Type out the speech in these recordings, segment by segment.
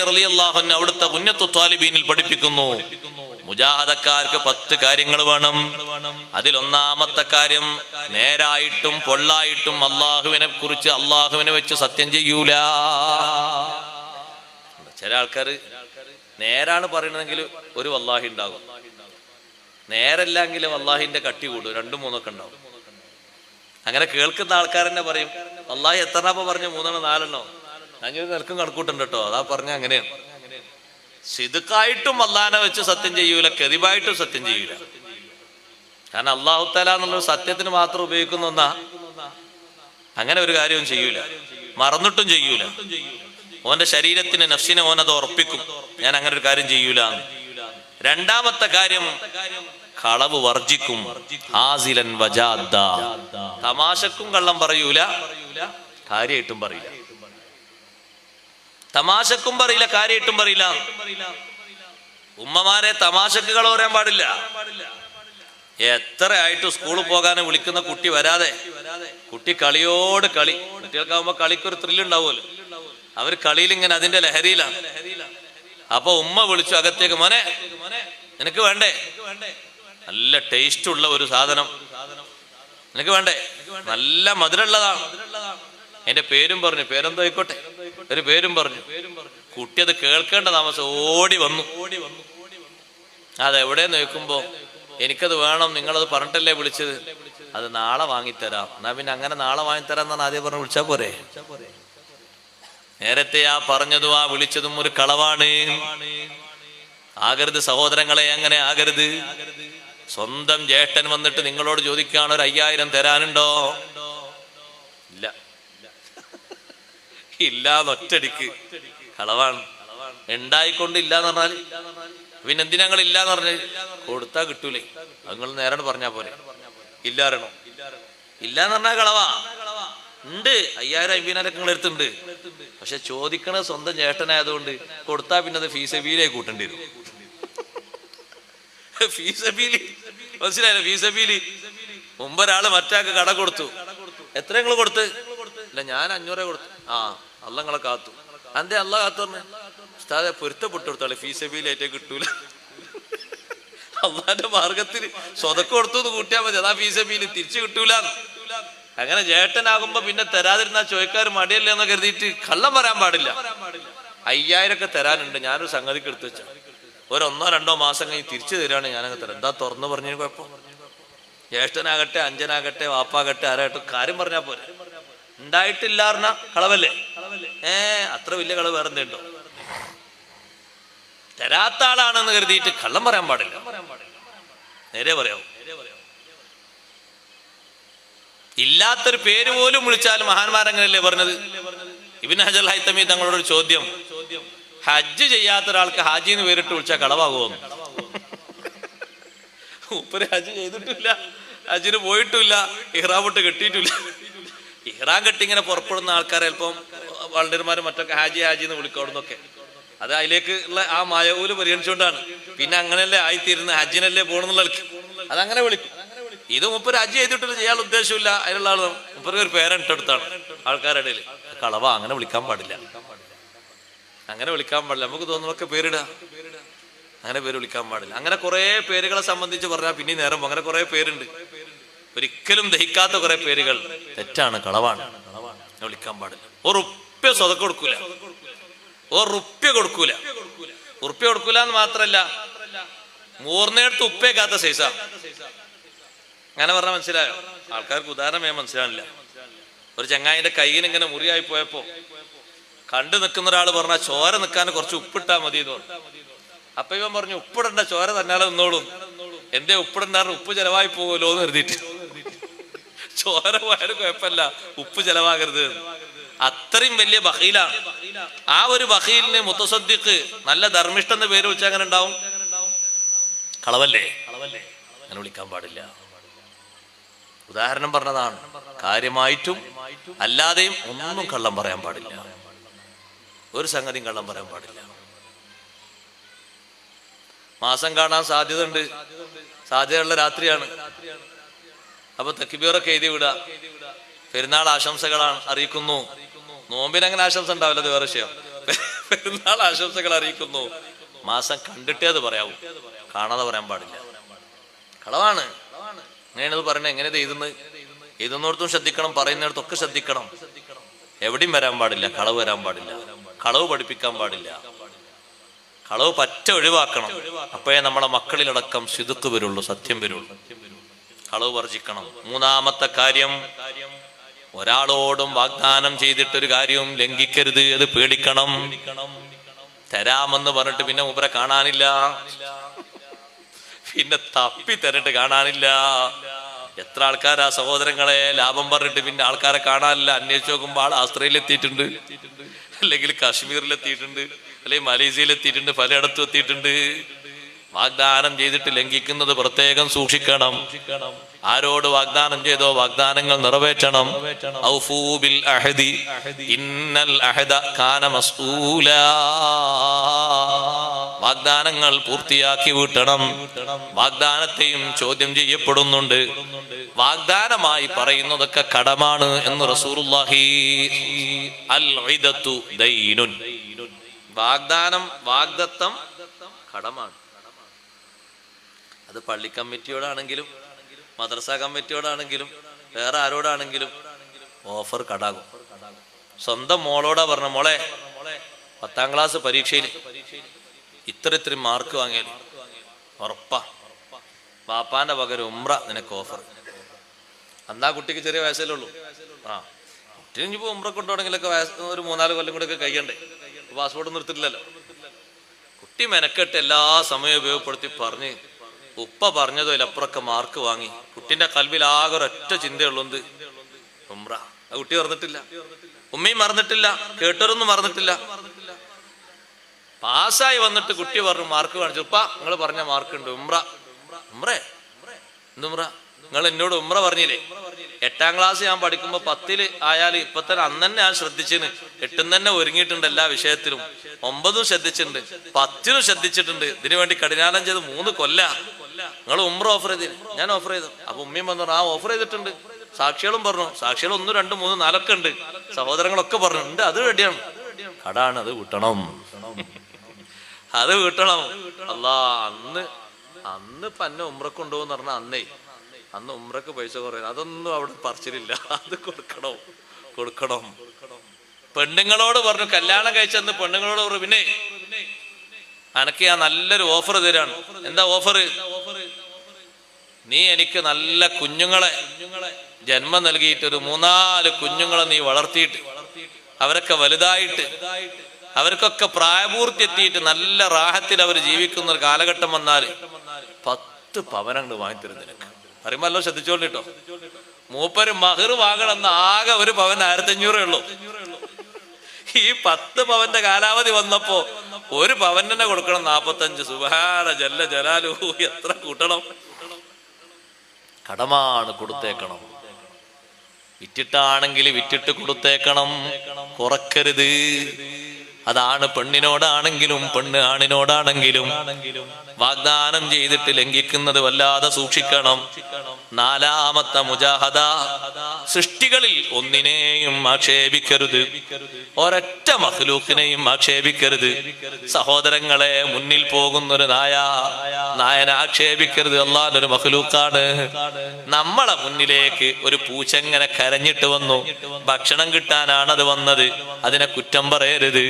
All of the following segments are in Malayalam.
റളിയല്ലാഹു അൻഹു അവിടുത്തെ ഉന്നത്തു ത്വാലിബീനിൽ പഠിപ്പിക്കുന്നു, മുജാഹദക്കാർക്ക് 10 കാര്യങ്ങൾ വേണം. അതിലൊന്നാമത്തെ കാര്യം, നേരായിട്ടും പൊള്ളായിട്ടും അള്ളാഹുവിനെ കുറിച്ച് അള്ളാഹുവിനെ വെച്ച് സത്യം ചെയ്യൂല. ചില ആൾക്കാർ നേരാണ് പറയണമെങ്കിൽ ഒരു വല്ലാഹി ഉണ്ടാകും, നേരല്ലെങ്കിൽ വല്ലാഹിന്റെ കട്ടി കൂടും, 2-3 ഉണ്ടാവും. അങ്ങനെ കേൾക്കുന്ന ആൾക്കാർ തന്നെ പറയും, വല്ലാഹി എത്രണ്ണപ്പ പറഞ്ഞു, 3 4 അഞ്ഞൂറ് നിൽക്കും കണക്കൂട്ടുണ്ട് കേട്ടോ, അതാ പറഞ്ഞ അങ്ങനെയാണ്. സിദ്ഖായിട്ടും അള്ളാഹിനെ വെച്ച് സത്യം ചെയ്യൂല, കെദിബായിട്ടും സത്യം ചെയ്യൂല. കാരണം അല്ലാഹു തആല എന്നുള്ളത് സത്യത്തിന് മാത്രം ഉപയോഗിക്കുന്ന ഒന്നാ. അങ്ങനെ ഒരു കാര്യവും ചെയ്യൂല, മറന്നിട്ടും ചെയ്യൂല. ഓന്റെ ശരീരത്തിന് നഫ്സിനെ ഓനത് ഉറപ്പിക്കും, ഞാൻ അങ്ങനെ ഒരു കാര്യം ചെയ്യൂല. രണ്ടാമത്തെ കാര്യം, കളവ് വർജിക്കും. ആസിലൻ വജാദ, തമാശക്കും കള്ളം പറയൂല, കാര്യമായിട്ടും പറയില്ല. തമാശക്കും പറയില്ല, കാര്യമായിട്ടും പറയില്ല. ഉമ്മമാരെ തമാശക്ക് കളവ് പറയാൻ പാടില്ല. എത്ര ആയിട്ട് സ്കൂളിൽ പോകാനും വിളിക്കുന്ന കുട്ടി വരാതെ, കുട്ടി കളിയോട് കളി. കുട്ടികൾക്കാവുമ്പോ കളിക്കൊരു ത്രില്ലുണ്ടാവുമല്ലോ, അവർ കളിയിൽ ഇങ്ങനെ അതിന്റെ ലഹരിയിലാണ്. അപ്പൊ ഉമ്മ വിളിച്ചു അകത്തേക്ക്, മോനെ നിനക്ക് വേണ്ടേ നല്ല ടേസ്റ്റ് ഉള്ള ഒരു സാധനം, നിനക്ക് വേണ്ടേ നല്ല മധുരമുള്ളതാണ്. എന്റെ പേരും പറഞ്ഞു, പേരെന്തോ ആയിക്കോട്ടെ, ഒരു പേരും പറഞ്ഞു. കുട്ടി അത് കേൾക്കേണ്ട താമസം ഓടി വന്നു. അതെവിടെ നോക്കുമ്പോ, എനിക്കത് വേണം, നിങ്ങളത് പറഞ്ഞിട്ടല്ലേ വിളിച്ചത്, അത് നാളെ വാങ്ങിത്തരാം. എന്നാ പിന്നെ അങ്ങനെ നാളെ വാങ്ങിത്തരാം എന്നാണ് ആദ്യം പറഞ്ഞ് വിളിച്ചാ പോരെ. നേരത്തെ ആ പറഞ്ഞതും ആ വിളിച്ചതും ഒരു കളവാണ്. ആകരുത് സഹോദരങ്ങളെ, അങ്ങനെ ആകരുത്. സ്വന്തം ജേഷ്ഠൻ വന്നിട്ട് നിങ്ങളോട് ചോദിക്കുകയാണ്, ഒരു 5000 തരാനുണ്ടോ? ഇല്ല ഇല്ലാന്നൊറ്റടിക്ക് കളവാണ്. ഉണ്ടായിക്കൊണ്ടില്ല എന്ന് പറഞ്ഞാൽ പിന്നെ എന്തിനാ ഞങ്ങൾ ഇല്ലാന്ന് പറഞ്ഞ് കൊടുത്താ കിട്ടൂലേ? അത് നിങ്ങൾ നേരെ പറഞ്ഞാ പോരെ. ഇല്ലാറണോ? ഇല്ലാന്ന് പറഞ്ഞാൽ കളവാ. ഉണ്ട് 5000 5000 നിങ്ങൾ എടുത്തുണ്ട്, പക്ഷെ ചോദിക്കണ സ്വന്തം ജ്യേഷ്ഠനായതുകൊണ്ട് കൊടുത്താ പിന്നെ അത് ഫീസബീലേക്ക് കൂട്ടേണ്ടി വരും. ഫീസബീലി മനസ്സിലായില്ല? ഫീസബീലി മുമ്പ് ഒരാള് മറ്റാൾക്ക് കട കൊടുത്തു. എത്ര നിങ്ങൾ കൊടുത്ത്? ഇല്ല, ഞാൻ 500 കൊടുത്തു. ആ, അല്ല നിങ്ങളെ കാത്തു. അന്തേ അല്ല കാത്തു പറഞ്ഞ ഉസ്താദെ പൊരുത്തപ്പെട്ടു കൊടുത്താളെ, ഫീസബീലായിട്ടേ കിട്ടൂല. അള്ളാന്റെ മാർഗത്തിൽ സ്വതക്ക് കൊടുത്തു കൂട്ടിയാൽ മതി, അതാ ഫീസബീല്, തിരിച്ചു കിട്ടൂല. അങ്ങനെ ജേട്ടനാകുമ്പോ പിന്നെ തരാതിരുന്നാ ചോദിക്കാർ മടിയല്ലേ എന്ന് കരുതിയിട്ട് കള്ളം പറയാൻ പാടില്ല. 5000 തരാനുണ്ട്, ഞാനൊരു സംഗതിക്ക് എടുത്തു വെച്ച, ഒരു 1-2 മാസം കഴിഞ്ഞ് തിരിച്ചു തരാണ്, ഞാനങ്ങ് തരാം. എന്താ തുറന്നു പറഞ്ഞു കുഴപ്പം? ജ്യേഷ്ഠനാകട്ടെ, അഞ്ചനാകട്ടെ, വാപ്പാകട്ടെ, ആരാകട്ടെ കാര്യം പറഞ്ഞാ പോരെ. ഉണ്ടായിട്ടില്ല പറഞ്ഞ കളവല്ലേ? അത്ര വലിയ കളവ് വേറെ എന്തുണ്ടോ? തരാത്ത ആളാണെന്ന് കരുതിയിട്ട് കള്ളം പറയാൻ പാടില്ല, നേരെ പറയാവൂ. ഇല്ലാത്തൊരു പേര് പോലും വിളിച്ചാലും മഹാന്മാരങ്ങനല്ലേ പറഞ്ഞത്. ഇബ്നു ഹജർ ഹൈതമി തങ്ങളോടൊരു ചോദ്യം, ഹജ്ജ് ചെയ്യാത്ത ഒരാൾക്ക് ഹാജിന്ന് പേരിട്ട് വിളിച്ചാൽ കളവാകുമോ? ഉപ്പര് ഹജ്ജ് ചെയ്തിട്ടില്ല, ഹജ്ജിന് പോയിട്ടില്ല, ഇഹ്റാമിട്ട് കെട്ടിയിട്ടില്ല. ഇഹ്റാം കെട്ടി ഇങ്ങനെ പുറപ്പെടുന്ന ആൾക്കാരെ ചിലപ്പം വളണ്ടിയർമാരും മറ്റൊക്കെ ഹാജി ഹാജിന്ന് വിളിക്കോടുന്നൊക്കെ, അത് അതിലേക്ക് ഉള്ള ആ മായവൂല് പരിഗണിച്ചുകൊണ്ടാണ്. പിന്നെ അങ്ങനെയല്ലേ ആയിത്തീരുന്ന, ഹജ്ജിനല്ലേ പോകണമെന്നുള്ള അതങ്ങനെ വിളിക്കും. ഇത് മുപ്പര് ഹജ്ജ് ചെയ്തിട്ടില്ല, ചെയ്യാൻ ഉദ്ദേശമില്ല, അതിലുള്ള ആൾ മുപ്പർക്ക് ഒരു പേരിട്ടെടുത്താണ് ആൾക്കാരുടെ ഇടയിൽ. കളവ, അങ്ങനെ വിളിക്കാൻ പാടില്ല, അങ്ങനെ വിളിക്കാൻ പാടില്ല. നമുക്ക് തോന്നുന്നൊക്കെ പേരിടുക, അങ്ങനെ പേര് വിളിക്കാൻ പാടില്ല. അങ്ങനെ കുറെ പേരുകളെ സംബന്ധിച്ച് പറഞ്ഞാൽ പിന്നെ നേരം അങ്ങനെ കുറെ പേരുണ്ട്, ഒരിക്കലും ദഹിക്കാത്ത കുറെ പേരുകൾ. തെറ്റാണ്, കളവാണ്, വിളിക്കാൻ പാടില്ല. ഉറുപ്പ്യ സ്വതക്ക് കൊടുക്കൂല, ഉറുപ്പ്യ കൊടുക്കൂല. ഉറുപ്പ്യ കൊടുക്കൂല എന്ന് മാത്രല്ല, മൂർന്നേടത്ത് ഉപ്പേക്കാത്ത സൈസ. അങ്ങനെ പറഞ്ഞാൽ മനസ്സിലായോ? ആൾക്കാർക്ക് ഉദാഹരണം മനസ്സിലാവില്ല. ഒരു ചങ്ങായിന്റെ കയ്യിൽ ഇങ്ങനെ മുറിയായി പോയപ്പോ കണ്ടു നിൽക്കുന്ന ഒരാൾ പറഞ്ഞ ചോര നിൽക്കാൻ കുറച്ച് ഉപ്പിട്ടാ മതി എന്ന് പറഞ്ഞു. അപ്പൊ ഇവൻ പറഞ്ഞു, ഉപ്പിടണ്ട, ചോര തന്നാലെ നിന്നോളും. എന്തേ ഉപ്പിടണ്ടാറ്? ഉപ്പ് ചെലവായി പോകുമല്ലോ എന്ന് കരുതിയിട്ട്. ചോര പോയാലും കുഴപ്പമില്ല, ഉപ്പ് ചെലവാകരുത്. അത്രയും വലിയ ബഖീലാണ്. ആ ഒരു ബഖീലിന് മുത്തസദ്ദിഖ്, നല്ല ധർമ്മിഷ്ഠ എന്ന് പേര് വെച്ചാൽ അങ്ങനെ ഉണ്ടാവും? കളവല്ലേ? അങ്ങനെ വിളിക്കാൻ പാടില്ല. ഉദാഹരണം പറഞ്ഞതാണ്. കാര്യമായിട്ടും അല്ലാതെയും ഒന്നും കള്ളം പറയാൻ പാടില്ല, ഒരു സംഗതിയും കള്ളം പറയാൻ പാടില്ല. മാസം കാണാൻ സാധ്യത ഉണ്ട്, സാധ്യതയുള്ള രാത്രിയാണ്. അപ്പൊ തക്ബീറൊക്കെ എഴുതി വിടുക, പെരുന്നാൾ ആശംസകളാണ് അറിയിക്കുന്നു. നോമ്പിന് അങ്ങനെ ആശംസ ഉണ്ടാവില്ല, അത് വേറെ വിഷയം. പെരുന്നാൾ ആശംസകൾ അറിയിക്കുന്നു. മാസം കണ്ടിട്ടേ അത് പറയാവൂ, കാണാതെ പറയാൻ പാടില്ല. കളവാണ്. അങ്ങനെയാണത് പറയുന്നത്. എങ്ങനെ എഴുതുന്നിടത്തും ശ്രദ്ധിക്കണം, പറയുന്നിടത്തൊക്കെ ശ്രദ്ധിക്കണം. എവിടെയും വരാൻ പാടില്ല, കളവ് വരാൻ പാടില്ല, കളവ് പഠിപ്പിക്കാൻ പാടില്ല, കളവ് പറ്റ ഒഴിവാക്കണം. അപ്പോഴേ നമ്മളെ മക്കളിലടക്കം സിദ്ഖ് വരുള്ളൂ, സത്യം വരുള്ളൂ. കളവ് വർജിക്കണം. മൂന്നാമത്തെ കാര്യം, ഒരാളോടും വാഗ്ദാനം ചെയ്തിട്ടൊരു കാര്യവും ലംഘിക്കരുത്. അത് പേടിക്കണം. തരാമെന്ന് പറഞ്ഞിട്ട് പിന്നെ മൂപ്പരെ കാണാനില്ല, പിന്നെ തപ്പി തരട്ട് കാണാനില്ല. എത്ര ആൾക്കാരാ സഹോദരങ്ങളെ ലാഭം പറഞ്ഞിട്ട് പിന്നെ ആൾക്കാരെ കാണാനില്ല. അന്വേഷിച്ച് നോക്കുമ്പോൾ ആൾ ആസ്ട്രേലിയയിലെത്തിയിട്ടുണ്ട്, അല്ലെങ്കിൽ കാശ്മീരിലെത്തിയിട്ടുണ്ട്, അല്ലെങ്കിൽ മലേഷ്യയിലെത്തിയിട്ടുണ്ട്, പലയിടത്തും എത്തിയിട്ടുണ്ട്. വാഗ്ദാനം ചെയ്തിട്ട് ലംഘിക്കുന്നത് പ്രത്യേകം സൂക്ഷിക്കണം. ആരോട് വാഗ്ദാനം ചെയ്തോ വാഗ്ദാനങ്ങൾ നിറവേറ്റണം. ഔഫൂ ബിൽ അഹദി ഇന്നൽ അഹദ കാന മസ്ഊലാ. വാഗ്ദാനങ്ങൾ പൂർത്തിയാക്കി വീട്ടണം. വാഗ്ദാനത്തെയും ചോദ്യം ചെയ്യപ്പെടുന്നുണ്ട്. വാഗ്ദാനമായി പറയുന്നതൊക്കെ കടമാണ് എന്ന് റസൂലുള്ളാഹി. അൽ ഇദത്തു ദൈനുൻ. വാഗ്ദത്തം കടമാണ്. അത് പള്ളി കമ്മിറ്റിയോടാണെങ്കിലും മദ്രസ കമ്മിറ്റിയോടാണെങ്കിലും വേറെ ആരോടാണെങ്കിലും ഓഫർ കടാകും. സ്വന്തം മോളോടാ പറഞ്ഞ, മോളെ 10ാം ക്ലാസ് പരീക്ഷയിൽ ഇത്ര മാർക്ക് വാങ്ങിയാൽ ഉറപ്പാ വാപ്പാന്റെ പകരം ഉംറ നിനക്ക് ഓഫർ. അന്നാ കുട്ടിക്ക് ചെറിയ വയസ്സല്ലേ ഉള്ളൂ. കുട്ടി ഇനിയിപ്പോ ഉംറ കൊണ്ടുപോകണമെങ്കിലൊക്കെ ഒരു 3-4 കൊല്ലം കൂടെ ഒക്കെ കഴിയണ്ടേ. പാസ്പോർട്ട് നിർത്തിട്ടില്ലല്ലോ. കുട്ടി മെനക്കെട്ട് എല്ലാ സമയവും ഉപയോഗപ്പെടുത്തി പറഞ്ഞ് ഉപ്പ പറഞ്ഞതോ അതിലപ്പുറമൊക്കെ മാർക്ക് വാങ്ങി. കുട്ടിന്റെ കൽവിൽ ആകെ ഒരൊറ്റ ചിന്തയുള്ളൂ, എന്ത്? ഉംറ. ആ കുട്ടി മറന്നിട്ടില്ല, ഉമ്മയും മറന്നിട്ടില്ല, കേട്ടവരൊന്നും മറന്നിട്ടില്ല. പാസ്സായി വന്നിട്ട് കുട്ടി പറഞ്ഞു, മാർക്ക് കാണിച്ചു, ഉപ്പ നിങ്ങൾ പറഞ്ഞ മാർക്കുണ്ട്, ഉംറേ എന്തുമ്ര? നിങ്ങൾ എന്നോട് ഉംറ പറഞ്ഞില്ലേ? 8ാം ക്ലാസ് ഞാൻ പഠിക്കുമ്പോ 10ൽ ആയാലും ഇപ്പൊ തന്നെ അന്ന് തന്നെ ഞാൻ ശ്രദ്ധിച്ചിന്. 8ും തന്നെ ഒരുങ്ങിയിട്ടുണ്ട് എല്ലാ വിഷയത്തിലും. 9ഉം ശ്രദ്ധിച്ചിട്ടുണ്ട്, 10ലും ശ്രദ്ധിച്ചിട്ടുണ്ട്. ഇതിനു വേണ്ടി കഠിനാലം ചെയ്ത് 3 കൊല്ല. നിങ്ങൾ ഉംറ ഓഫർ ചെയ്തിന്, ഞാൻ ഓഫർ ചെയ്തു. അപ്പൊ ഉമ്മയും വന്നു, ആ ഓഫർ ചെയ്തിട്ടുണ്ട്. സാക്ഷികളും പറഞ്ഞു, സാക്ഷികൾ 1, 2, 3, 4 ഉണ്ട്. സഹോദരങ്ങളൊക്കെ പറഞ്ഞു, ഉണ്ട്, അത് റെഡിയാണ്. കടാണ്, അത് വീട്ടണം, അത് വീട്ടണം. അല്ലാ, അന്ന് പന്ന ഉംറക്ക് കൊണ്ടുപോകുന്ന പറഞ്ഞാൽ അന്ന് ഉംറക്ക് പൈസ കുറയും. അതൊന്നും അവിടെ പറിച്ചിലില്ല. അത് കൊടുക്കണം. പെണ്ണുങ്ങളോട് പറഞ്ഞു, കല്യാണം കഴിച്ചെന്ന് പെണ്ണുങ്ങളോട് പറഞ്ഞു, പിന്നെ അനക്ക് ഞാൻ നല്ലൊരു ഓഫർ തരാണ്. എന്താ ഓഫർ? നീ എനിക്ക് നല്ല കുഞ്ഞുങ്ങളെ ജന്മം നൽകിയിട്ട് ഒരു 3-4 കുഞ്ഞുങ്ങളെ നീ വളർത്തിയിട്ട് അവരൊക്കെ വലുതായിട്ട് അവർക്കൊക്കെ പ്രായപൂർത്തി എത്തിയിട്ട് നല്ല റാഹത്തിൽ അവർ ജീവിക്കുന്ന ഒരു കാലഘട്ടം വന്നാൽ 10 പവനങ്ങൾ വാങ്ങിത്തരും നിനക്ക്. പറയുമ്പല്ലോ ശ്രദ്ധിച്ചോളിട്ടോ. മൂപ്പര് മഹർ വാങ്ങണമെന്ന് ആകെ ഒരു പവൻ 1500 ഉള്ളൂ. ഈ 10 പവന്റെ കാലാവധി വന്നപ്പോ ഒരു പവൻ തന്നെ കൊടുക്കണം 45. സുബ്ഹാന ജല്ല ജലാലുഹു, എത്ര കൂട്ടണം? കടമാണ്, കൊടുത്തേക്കണം. വിറ്റിട്ടാണെങ്കിൽ വിറ്റിട്ട് കൊടുത്തേക്കണം, കുറക്കരുത്. അതാണ് പെണ്ണിനോടാണെങ്കിലും പെണ്ണ് ആണിനോടാണെങ്കിലും വാഗ്ദാനം ചെയ്തിട്ട് ലംഘിക്കുന്നത് വല്ലാതെ സൂക്ഷിക്കണം. 4ാമത്തെ മുജാഹദ, സൃഷ്ടികളിൽ ഒന്നിനെയും ആക്ഷേപിക്കരുത്, ഒരൊറ്റ മഖ്ലൂഖിനെയും ആക്ഷേപിക്കരുത്. സഹോദരങ്ങളെ, മുന്നിൽ പോകുന്നൊരു നായനെ ആക്ഷേപിക്കരുത്. അല്ലാഹുവിന്റെ ഒരു മഖ്ലൂഖാണ്. നമ്മളെ മുന്നിലേക്ക് ഒരു പൂച്ചങ്ങനെ കരഞ്ഞിട്ട് വന്നു, ഭക്ഷണം കിട്ടാനാണ് അത് വന്നത്, അതിനെ കുറ്റം പറയരുത്.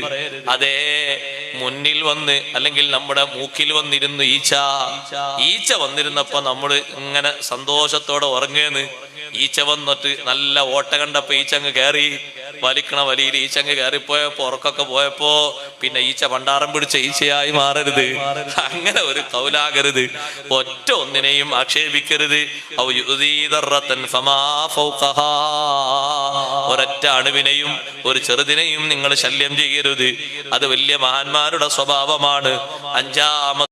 അതേ മുന്നിൽ വന്ന് അല്ലെങ്കിൽ നമ്മുടെ മൂക്കിൽ വന്നിരുന്നു ഈച്ച വന്നിരുന്നപ്പോ നമ്മള് ഇങ്ങനെ സന്തോഷത്തോടെ ഉറങ്ങുന്നു. ഈച്ച വന്നിട്ട് നല്ല ഓട്ട കണ്ടപ്പോ ഈച്ചങ്ങ് കയറി, വലിക്കണ വലിയിൽ ഈച്ചങ്ങ് കയറിപ്പോയപ്പോ ഉറക്കൊക്കെ പോയപ്പോ പിന്നെ ഈച്ച പണ്ടാരം പിടിച്ച ഈച്ചയായി മാറരുത്. അങ്ങനെ ഒരു കൗലാകരുത്. ഒറ്റ ഒന്നിനെയും ആക്ഷേപിക്കരുത്. ഒരൊറ്റ അണുവിനെയും ഒരു ചെറുതിനെയും നിങ്ങൾ ശല്യം ചെയ്യരുത്. അത് വലിയ മഹാന്മാരുടെ സ്വഭാവമാണ്. 5ാമത്തെ